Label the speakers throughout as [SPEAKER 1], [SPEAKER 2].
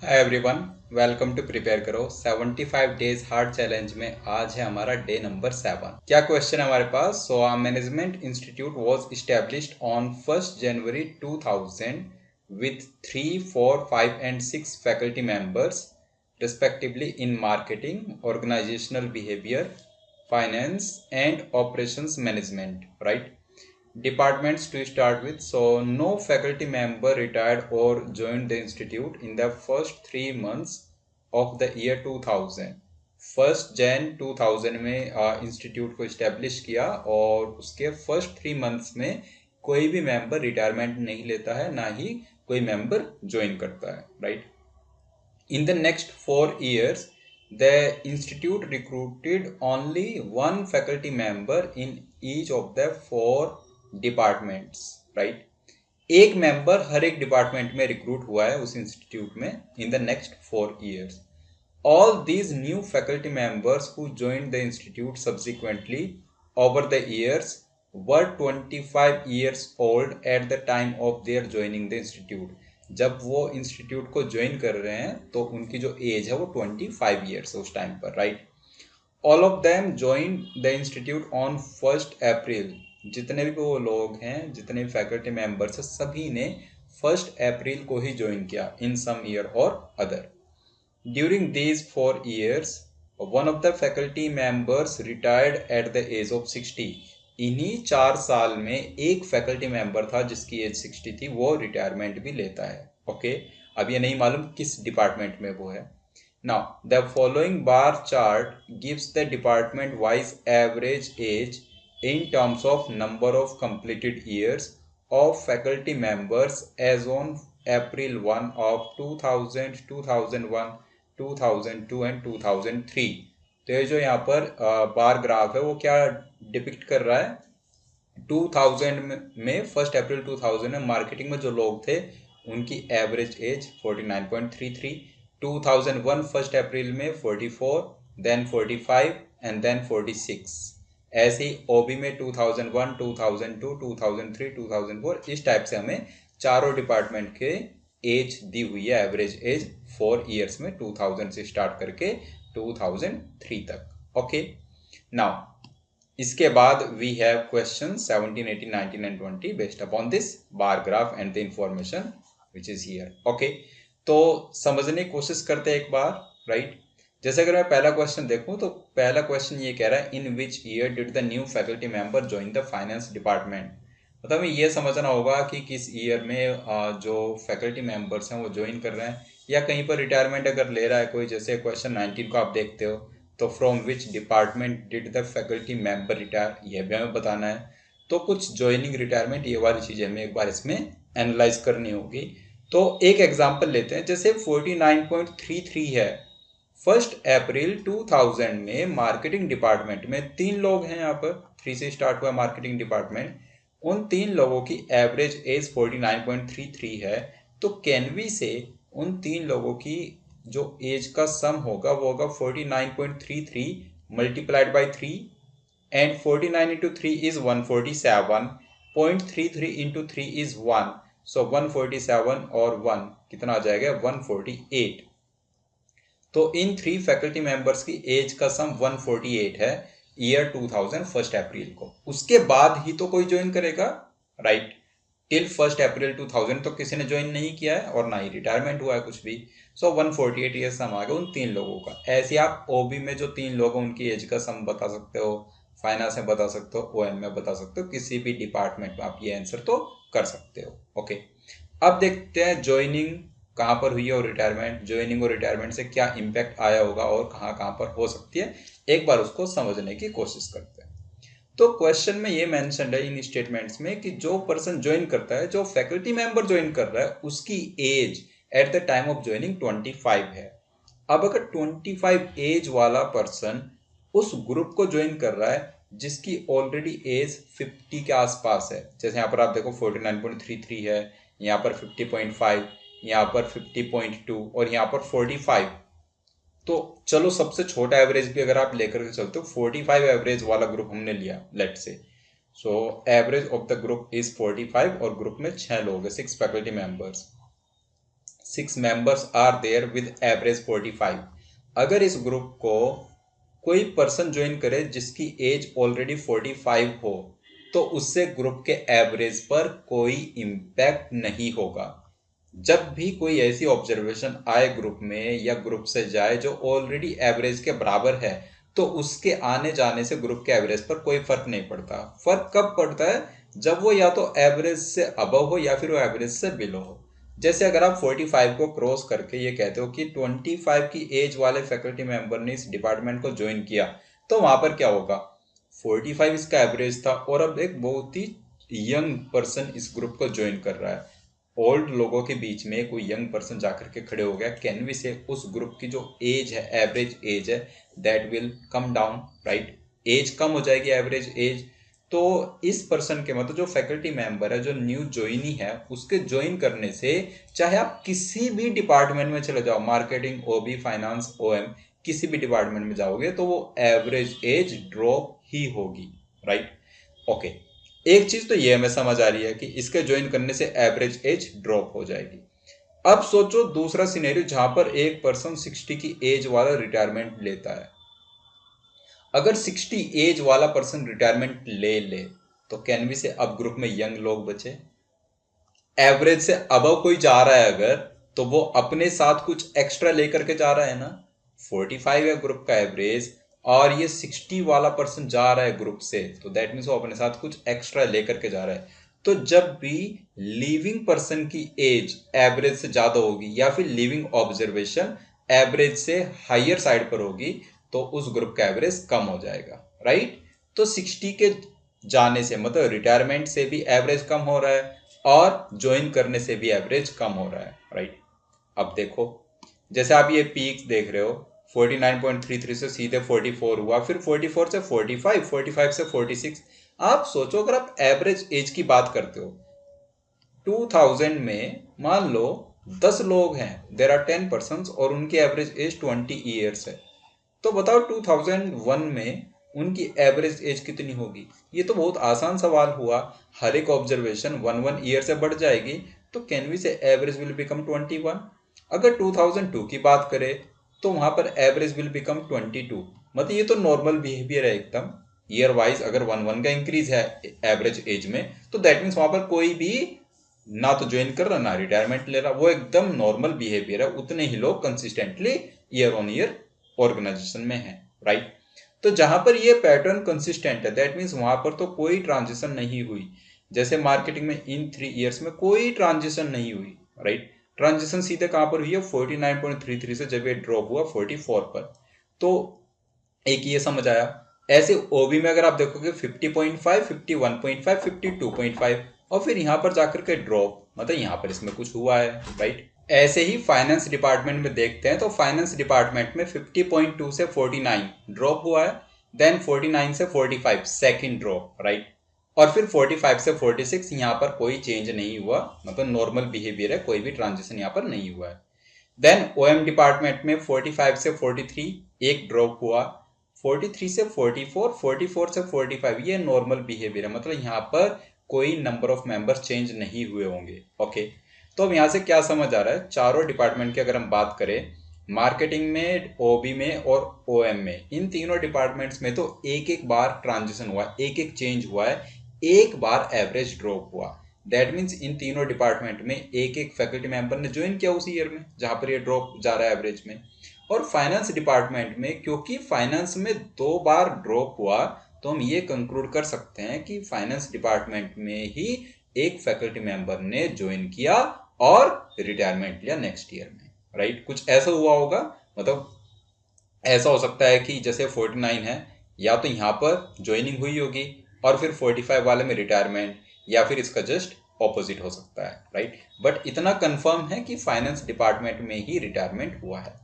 [SPEAKER 1] Hi everyone, welcome to prepare करो 75 days hard challenge में आज है हमारा डे नंबर 7। क्या क्वेश्चन है हमारे पास? So management institute was established on 1st January 2000 with 3, 4, 5 and 6 faculty members respectively in marketing, organizational behavior, finance and operations management, right? Departments to start with. So no faculty member retired or joined the institute in the first 3 months of the year 2000. 1st Jan 2000 में institute को establish किया और उसके first 3 months में कोई भी member retirement नहीं लेता है, ना ही कोई मेंबर ज्वाइन करता है, right. In the next 4 years, the institute recruited only one faculty member in each of the 4 departments, right? एक मेंबर हर एक डिपार्टमेंट में रिक्रूट हुआ है उस इंस्टीट्यूट में in the next 4 years. All these new faculty members who joined the institute subsequently over the years were 25 years old at the time of their joining the institute. जब वो institute को join कर रहे हैं तो उनकी जो एज है वो 25 ईयर्स है उस टाइम पर, right. All of them join the institute on 1st अप्रैल। जितने भी वो लोग हैं, जितने भी फैकल्टी मेंबर्स हैं, सभी ने 1st अप्रैल को ही ज्वाइन किया इन सम ईयर और other. During these 4 years, one of the faculty members retired at the age of 60. इन्हीं 4 साल में एक फैकल्टी मेंबर था जिसकी एज 60 थी, वो रिटायरमेंट भी लेता है, ओके। अब ये नहीं मालूम किस डिपार्टमेंट में वो है। Now the following bar chart gives the department wise average age in terms of number of completed years of faculty members as on April 1 of 2000, 2001, 2002 and 2003। तो ये जो यहाँ पर बार ग्राफ है वो क्या डिपिक्ट कर रहा है? 2000 में 1st अप्रैल 2000 में मार्केटिंग में जो लोग थे उनकी एवरेज एज 49.33, 2001 1st अप्रैल में 44, देन 45 एंड देन 46। ऐसे ही ओबी में 2001, 2002, 2003, 2004 इस टाइप से हमें चारों डिपार्टमेंट के एज दी हुई है, एवरेज एज 4 ईयर्स में 2000 से स्टार्ट करके 2003 तक, ओके। नाउ इसके बाद we have question 17, 18, 19 and 20 based upon this bar graph and the information which is here, okay. तो समझने की कोशिश करते हैं एक बार, राइट। जैसे अगर मैं पहला क्वेश्चन देखूं तो पहला क्वेश्चन ये कह रहा है in which year did the new faculty member join the finance department. मतलब हमें ये समझना होगा कि किस ईयर में जो फैकल्टी मेंबर्स हैं वो ज्वाइन कर रहे हैं, या कहीं पर रिटायरमेंट अगर ले रहा है कोई। जैसे क्वेश्चन 19 को आप देखते हो तो from which department did the faculty member retire, यह भी हमें बताना है। तो कुछ ज्वाइनिंग, रिटायरमेंट, ये वाली चीज़ें हमें एक बार इसमें एनालाइज करनी होगी। तो एक एग्जाम्पल लेते हैं, जैसे 49.33 है। 1st अप्रैल 2000 में मार्केटिंग डिपार्टमेंट में 3 लोग हैं, यहाँ पर 3 से स्टार्ट हुआ मार्केटिंग डिपार्टमेंट। उन 3 लोगों की एवरेज एज 49.33 है। तो कैन वी से उन 3 लोगों की जो एज का सम होगा वो होगा 49.33 multiplied by 3, and 49 into 3 is 147, 0.33 into 3 is 1, सो 147 और 1 कितना आ जाएगा? 148। तो इन 3 फैकल्टी मेंबर्स की एज का सम 148 है ईयर 2000 1st अप्रैल को। उसके बाद ही तो कोई ज्वाइन करेगा, राइट। टिल 1st अप्रैल 2000 तो किसी ने ज्वाइन नहीं किया है और ना ही रिटायरमेंट हुआ है कुछ भी। सो 148 ईयर सम आ गया उन 3 लोगों का। ऐसे आप ओबी में जो 3 लोग हैं उनकी एज का सम बता सकते हो, फाइनेंस में बता सकते हो, ओएम में बता सकते हो, किसी भी डिपार्टमेंट में आप ये आंसर तो कर सकते हो, ओके। अब देखते हैं ज्वाइनिंग कहाँ पर हुई है और रिटायरमेंट, ज्वाइनिंग और रिटायरमेंट से क्या इम्पैक्ट आया होगा और कहाँ कहाँ पर हो सकती है, एक बार उसको समझने की कोशिश करते हैं। तो क्वेश्चन में ये मेंशन है इन स्टेटमेंट्स में कि जो पर्सन ज्वाइन करता है, जो फैकल्टी मेंबर ज्वाइन कर रहा है, उसकी age at the time of joining 25 है। अब अगर 25 एज वाला पर्सन उस ग्रुप को ज्वाइन कर रहा है जिसकी ऑलरेडी एज 50 के आसपास है, जैसे यहाँ पर आप देखो 49.33 है, यहाँ पर 50.5, यहाँ पर 50.2 और यहाँ पर 45। तो चलो सबसे छोटा एवरेज भी अगर आप लेकर के चलते हो, 45 एवरेज वाला ग्रुप हमने लिया लेट से। So average of the group is 45 और ग्रुप में 6 लोग हैं, 6 faculty members. 6 members are there with average 45। अगर इस ग्रुप को कोई पर्सन ज्वाइन करे जिसकी एज ऑलरेडी 45 हो तो उससे ग्रुप के एवरेज पर कोई इम्पैक्ट नहीं होगा। जब भी कोई ऐसी ऑब्जर्वेशन आए ग्रुप में या ग्रुप से जाए जो ऑलरेडी एवरेज के बराबर है तो उसके आने जाने से ग्रुप के एवरेज पर कोई फर्क नहीं पड़ता। फर्क कब पड़ता है? जब वो या तो एवरेज से अबव हो या फिर वो एवरेज से बिलो हो। जैसे अगर आप 45 को क्रॉस करके ये कहते हो कि 25 की एज वाले फैकल्टी मेंबर ने इस डिपार्टमेंट को ज्वाइन किया तो वहां पर क्या होगा? 45 इसका एवरेज था और अब एक बहुत ही यंग पर्सन इस ग्रुप को ज्वाइन कर रहा है। ओल्ड लोगों के बीच में कोई यंग पर्सन जाकर के खड़े हो गया, कैन वी से उस ग्रुप की जो एज है, एवरेज एज है, that will come down, right? Age कम हो जाएगी, एवरेज एज। तो इस पर्सन के मतलब जो फैकल्टी मेंबर है, जो न्यू ज्वाइनी है, उसके ज्वाइन करने से चाहे आप किसी भी डिपार्टमेंट में चले जाओ, मार्केटिंग, ओबी, फाइनेंस, ओएम, किसी भी डिपार्टमेंट में जाओगे तो वो एवरेज एज ड्रॉप ही होगी, राइट? ओके, एक चीज तो ये हमें समझ आ रही है कि इसके ज्वाइन करने से एवरेज एज ड्रॉप हो जाएगी। अब सोचो दूसरा सिनेरियो जहां पर एक पर्सन 60 की एज वाला रिटायरमेंट लेता है। अगर 60 एज वाला पर्सन रिटायरमेंट ले ले तो कैन वी से अब ग्रुप में यंग लोग बचे? एवरेज से अबव कोई जा रहा है अगर तो वो अपने साथ कुछ एक्स्ट्रा लेकर के जा रहा है ना। 45 है ग्रुप का एवरेज और ये 60 वाला पर्सन जा रहा है ग्रुप से तो दैट मीन्स वो अपने साथ कुछ एक्स्ट्रा लेकर के जा रहा है। तो जब भी लिविंग पर्सन की एज एवरेज से ज्यादा होगी या फिर लिविंग ऑब्जर्वेशन एवरेज से हायर साइड पर होगी तो उस ग्रुप का एवरेज कम हो जाएगा, राइट? तो 60 के जाने से मतलब रिटायरमेंट से भी एवरेज कम हो रहा है और ज्वाइन करने से भी एवरेज कम हो रहा है, राइट? अब देखो जैसे आप ये पीक देख रहे हो, 49.33 से सीधे 44 हुआ, फिर 44 से 45, 45 से 46। आप सोचो अगर आप एवरेज एज की बात करते हो 2000 में, मान लो 10 लोग हैं, देर आर 10 पर्सन और उनकी एवरेज एज 20 ईयर्स है, तो बताओ 2001 में उनकी एवरेज एज कितनी होगी? ये तो बहुत आसान सवाल हुआ। हर एक ऑब्जर्वेशन 1 ईयर से बढ़ जाएगी तो कैन वी से एवरेज विल बिकम 21। अगर 2002 की बात करें तो वहां पर एवरेज विल बिकम 22। मतलब ये तो नॉर्मल बिहेवियर है एकदम। ईयर वाइज अगर 1 का इंक्रीज है एवरेज एज में तो दैट मीन्स वहां पर कोई भी ना तो ज्वाइन कर रहा ना रिटायरमेंट ले रहा, वो एकदम नॉर्मल बिहेवियर है। उतने ही लोग consistently year on year organisation में है, राइट? तो जहां पर ये पैटर्न कंसिस्टेंट है दैट मीन्स वहां पर तो कोई ट्रांजिशन नहीं हुई। जैसे मार्केटिंग में इन 3 ईयर्स में कोई ट्रांजिशन नहीं हुई, राइट? ट्रांजिशन सीधे कहां पर हुई है? 49.33 से जब ये ड्रॉप हुआ 44 पर। तो एक ये समझ आया। ऐसे ओबी में अगर आप देखोगे 50.5, 51.5, 52.5 और फिर यहां पर जाकर के ड्रॉप, मतलब यहां पर इसमें कुछ हुआ है, राइट? ऐसे ही फाइनेंस डिपार्टमेंट में देखते हैं तो फाइनेंस डिपार्टमेंट में 50.2 से 49 ड्रॉप हुआ है, देन 49 से 45 सेकंड ड्रॉप, राइट? और फिर 45 से 46 यहाँ पर कोई चेंज नहीं हुआ, मतलब नॉर्मल बिहेवियर है, कोई भी ट्रांजिशन यहाँ पर नहीं हुआ है। देन ओएम डिपार्टमेंट में 45 से 43 एक ड्रॉप हुआ, 43 से 44, 44 से 45 ये नॉर्मल बिहेवियर है, मतलब यहाँ पर कोई नंबर ऑफ मेंबर्स चेंज नहीं हुए होंगे। ओके, तो अब यहाँ से क्या समझ आ रहा है? चारों डिपार्टमेंट की अगर हम बात करें, मार्केटिंग में, ओबी में और ओएम में, इन तीनों डिपार्टमेंट्स में तो एक एक बार ट्रांजिशन हुआ, एक एक चेंज हुआ है, एक बार एवरेज ड्रॉप हुआ। दैट मीन्स इन तीनों डिपार्टमेंट में एक एक फैकल्टी मेंबर ने ज्वाइन किया उस ईयर में जहां पर ये ड्रॉप जा रहा है एवरेज में। और फाइनेंस डिपार्टमेंट में क्योंकि फाइनेंस में 2 बार ड्रॉप हुआ तो हम ये कंक्लूड कर सकते हैं कि फाइनेंस डिपार्टमेंट में ही एक फैकल्टी मेंबर ने ज्वाइन किया और रिटायरमेंट लिया नेक्स्ट ईयर में, राइट? कुछ ऐसा हुआ होगा। मतलब ऐसा हो सकता है कि जैसे 49 है, या तो यहाँ पर ज्वाइनिंग हुई होगी और फिर 45 वाले में रिटायरमेंट, या फिर इसका जस्ट ऑपोजिट हो सकता है, राइट? बट इतना कंफर्म है कि फाइनेंस डिपार्टमेंट में ही रिटायरमेंट हुआ है।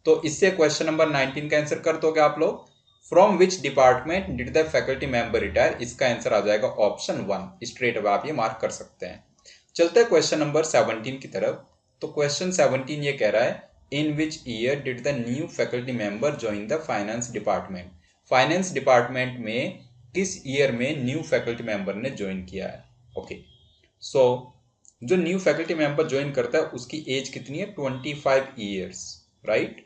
[SPEAKER 1] तो इससे क्वेश्चन नंबर 19 का आंसर कर दोगे आप लोग। From which department did the faculty member retire? इसका आंसर आ जाएगा ऑप्शन 1। स्ट्रेट अवे आप ये मार्क कर सकते हैं। चलते हैं क्वेश्चन नंबर 17 की तरफ। तो क्वेश्चन 17 ये कह रहा है, in which year did the new faculty member join the finance department? Finance department में किस ईयर में न्यू फैकल्टी मेंबर ने ज्वाइन किया है? ओके, सो जो न्यू फैकल्टी मेंबर ज्वाइन करता है उसकी एज कितनी है, 25 ईयर्स, राइट।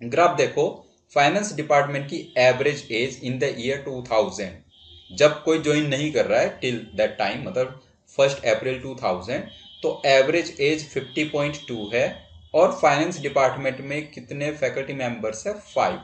[SPEAKER 1] ग्राफ देखो, फाइनेंस डिपार्टमेंट की average age in the year 2000, जब कोई ज्वाइन नहीं कर रहा है टिल दैट टाइम, मतलब 1 अप्रैल 2000, तो एवरेज एज 50.2 है। और फाइनेंस डिपार्टमेंट में कितने फैकल्टी मेंबर्स है, 5।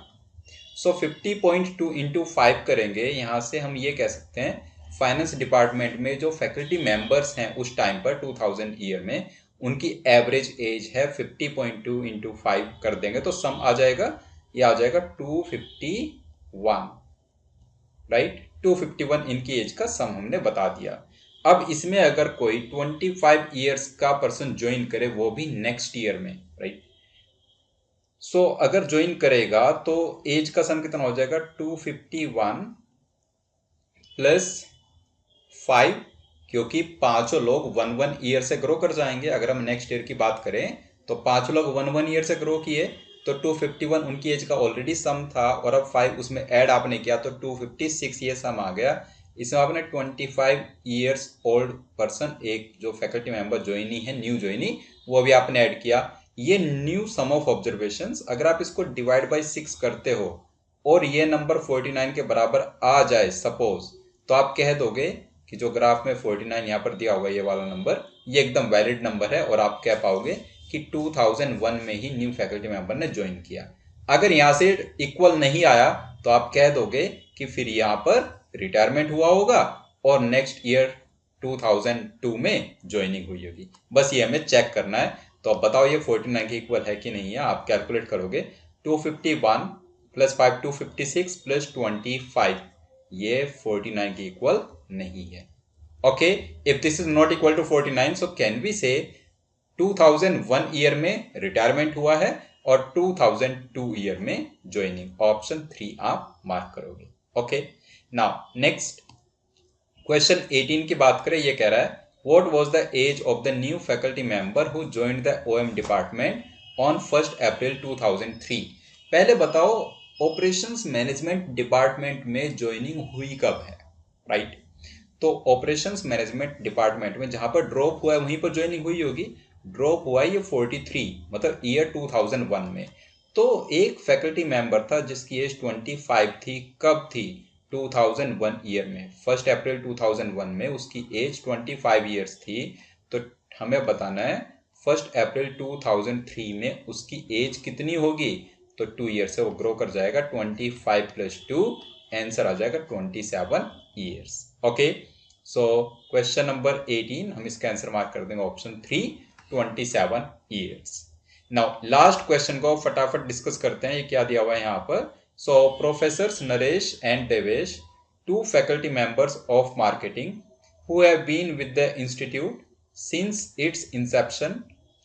[SPEAKER 1] सो 50.2 इंटू 5 करेंगे, यहाँ से हम ये कह सकते हैं फाइनेंस डिपार्टमेंट में जो फैकल्टी मेंबर्स हैं उस टाइम पर 2000 ईयर में, उनकी एवरेज एज है 50.2 इंटू 5 कर देंगे तो सम आ जाएगा, ये आ जाएगा 251, राइट। 251 इनकी एज का सम हमने बता दिया। अब इसमें अगर कोई 25 ईयर्स का पर्सन ज्वाइन करे, वो भी नेक्स्ट ईयर में, राइट। सो अगर ज्वाइन करेगा तो एज का सम कितना हो जाएगा, 251 प्लस 5, क्योंकि पांचों लोग 1 ईयर से ग्रो कर जाएंगे। अगर हम नेक्स्ट ईयर की बात करें तो पांचों लोग 1 ईयर से ग्रो किए, तो 251 उनकी एज का ऑलरेडी सम था, और अब 5 उसमें ऐड आपने किया तो 256 ये सम आ गया। इसमें आपने 25 ईयर्स ओल्ड पर्सन, एक जो फैकल्टी मेंबर ज्वाइनी है, न्यू ज्वाइनी, वो भी आपने ऐड किया। ये न्यू सम ऑफ ऑब्जर्वेशंस, अगर आप इसको डिवाइड बाय 6 करते हो और ये नंबर 49 के बराबर आ जाए सपोज, तो आप कह दोगे कि जो ग्राफ में 49 यहाँ पर दिया होगा ये वाला नंबर, ये एकदम वैलिड नंबर है, और आप कह पाओगे कि 2001 में ही न्यू फैकल्टी मेंबर ने ज्वाइन किया। अगर यहाँ से इक्वल नहीं आया तो आप कह दोगे कि फिर यहाँ पर रिटायरमेंट हुआ होगा और नेक्स्ट ईयर 2002 में ज्वाइनिंग हुई होगी। बस ये हमें चेक करना है। तो अब बताओ ये 49 के इक्वल है कि नहीं है। आप कैलकुलेट करोगे, 251 प्लस 5 256 प्लस 25, ये 49 के इक्वल नहीं है। Okay, if this is not equal to 49, so can we say 2001 year में रिटायरमेंट हुआ है और 2002 ईयर में ज्वाइनिंग। ऑप्शन 3 आप मार्क करोगे। ओके, नाउ नेक्स्ट क्वेश्चन 18 की बात करें, ये कह रहा है what was the age of the new faculty member who joined the OM department on 1 April 2003। पहले बताओ ऑपरेशंस मैनेजमेंट डिपार्टमेंट में ज्वाइनिंग हुई कब है, राइट। तो ऑपरेशंस मैनेजमेंट डिपार्टमेंट में जहां पर ड्रॉप हुआ है वहीं पर ज्वाइनिंग हुई होगी। ड्रॉप हुआ है ये 43, मतलब ईयर 2001 में। तो एक फैकल्टी मेंबर था जिसकी एज 25 थी, कब थी, 2001 ईयर में। 1 अप्रैल 2001 में उसकी एज 25 ईयर्स थी। तो हमें बताना है 1 अप्रैल 2003 में उसकी एज कितनी होगी। तो 2 ईयर से वो ग्रो कर जाएगा, 25 प्लस 2, आंसर आ जाएगा 27 years. Okay, so question number 18 हम इसका आंसर मार्क कर देंगे option 3, 27 years. Now last question को फटाफट डिस्कस करते हैं। ये क्या दिया हुआ है यहाँ पर। So, Professors Naresh and Devesh, two faculty members of marketing who have been with the institute since its inception,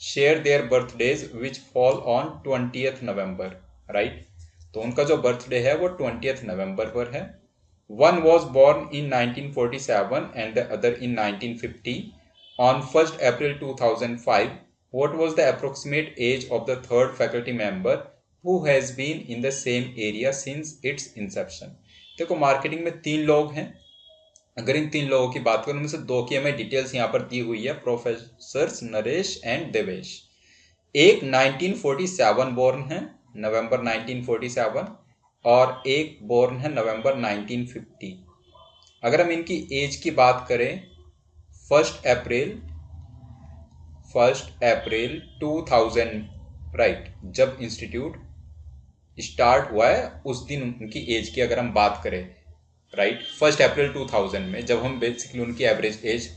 [SPEAKER 1] share their birthdays which fall on 20th November, right? तो उनका जो बर्थडे है वो 20th नवंबर पर है। One was born in 1947 and the other in 1950. On 1st April 2005, what was the approximate age of the third faculty member who has been in the same area since its inception? देखो marketing में 3 लोग हैं। अगर इन 3 लोगों की बात करूं, उनमें से 2 की हमें डिटेल्स यहाँ पर दी हुई है, प्रोफेसर नरेश एंड देवेश। एक 1947 बोर्न है, नवंबर 1947, और एक बोर्न है नवंबर 1950। अगर हम इनकी एज की बात करें, 1 अप्रैल 2000, राइट, जब इंस्टीट्यूट स्टार्ट हुआ है उस दिन उनकी एज की अगर हम बात करें, राइट, 1 अप्रैल 2000 में, जब हम बेसिकली उनकी एवरेज एज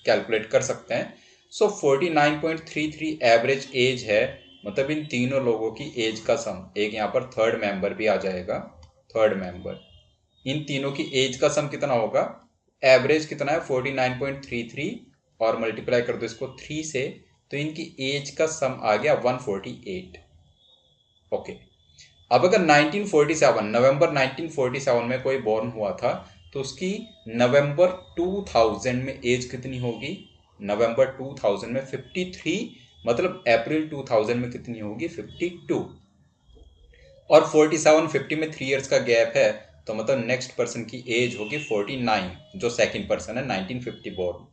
[SPEAKER 1] कैलकुलेट कर सकते हैं। सो 49.33 एवरेज एज है, मतलब इन तीनों लोगों की एज का सम, एक यहाँ पर थर्ड मेंबर भी आ जाएगा, थर्ड मेंबर, इन तीनों की एज का सम कितना होगा, एवरेज कितना है 49.33, और मल्टीप्लाई कर दो इसको 3 से, तो इनकी एज का सम आ गया 148। ओके, अब अगर 1947, नवंबर 1947 में कोई बॉर्न हुआ था तो उसकी नवंबर 2000 में एज कितनी होगी, नवंबर 2000 में 53, मतलब अप्रैल 2000 में कितनी होगी, 52। और 47 50 में 3 इयर्स का गैप है, तो मतलब नेक्स्ट पर्सन की एज होगी 49, जो सेकंड पर्सन है 1950 बॉर्न।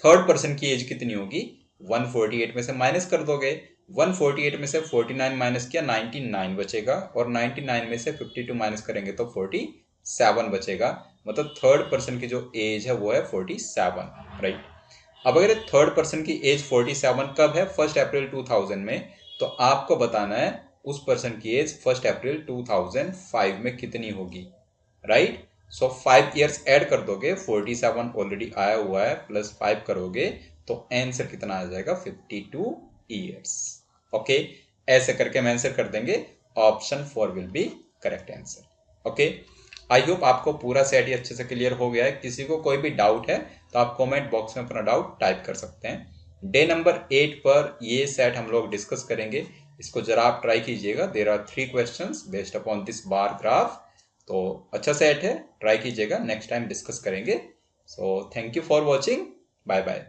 [SPEAKER 1] थर्ड पर्सन की एज कितनी होगी, 148 में से माइनस कर दोगे, 148 में से 49 माइनस किया 99 बचेगा, और 99 में से 52 माइनस करेंगे तो 47 बचेगा। मतलब थर्ड पर्सन की जो एज है वो है 47, राइट। अब अगर थर्ड पर्सन की एज 47 कब है, 1 अप्रैल 2000 में, तो आपको बताना है उस पर्सन की एज 1 अप्रैल 2005 में कितनी होगी, राइट। सो 5 ईयर्स ऐड कर दोगे, 47 ऑलरेडी आया हुआ है, प्लस 5 करोगे तो आंसर कितना आ जाएगा, 52 ईयर्स। ओके, ऐसे करके हम आंसर कर देंगे, option 4 will be correct answer. Okay, I hope आपको पूरा सेट ही अच्छे से क्लियर हो गया है। किसी को कोई भी डाउट है तो आप कमेंट बॉक्स में अपना डाउट टाइप कर सकते हैं। डे नंबर 8 पर ये सेट हम लोग डिस्कस करेंगे, इसको जरा आप ट्राई कीजिएगा। There are 3 questions based upon this bar graph, तो अच्छा सेट है, ट्राई कीजिएगा, नेक्स्ट टाइम डिस्कस करेंगे। So thank you for watching, bye bye.